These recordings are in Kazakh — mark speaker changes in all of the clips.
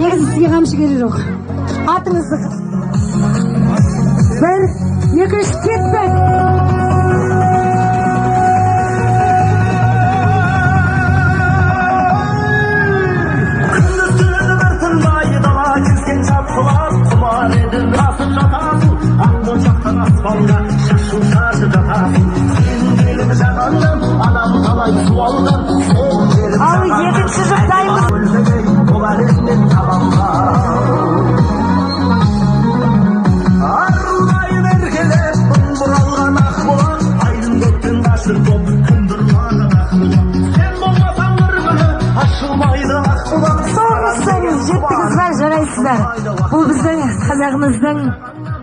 Speaker 1: негізі сізге қамшы керек жоқ. Атыңызды бір, екінші кетпек.
Speaker 2: Ал екінші жұптаймыз.
Speaker 1: Жеттіңіздер, жарайсыздар. Бұл біздің қазағымыздың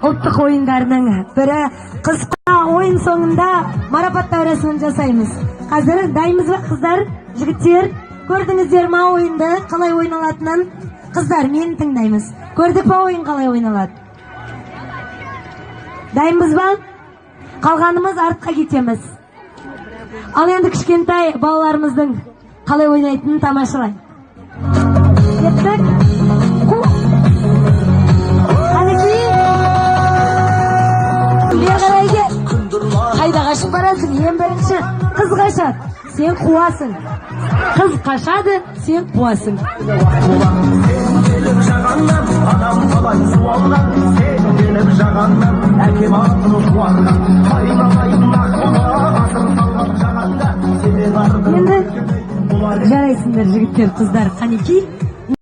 Speaker 1: ұлттық ойындарының бірі. Қысқа ойын соңында марапаттау рәсімін жасаймыз. Қазір дайынбыз ба қыздар, жігіттер? Көрдіңіздер ма ойынды қалай ойналатынын? Қыздар, мені тыңдаймыз. Көрдік па ойын қалай ойналады? Дайынбыз ба? Қалғанымыз артқа кетеміз. Ал енді кішкентай балаларымыздың қалай ойнайтынын тамашалайық. Кеттік. Қанекей. Бер қарай кет. Қайда қашып барасың? Ең бірінші қыз қашады, сен қуасың. Қыз қашады, сен қуасың. Енді жарайсыңдар жігіттер, қыздар. Қанекей.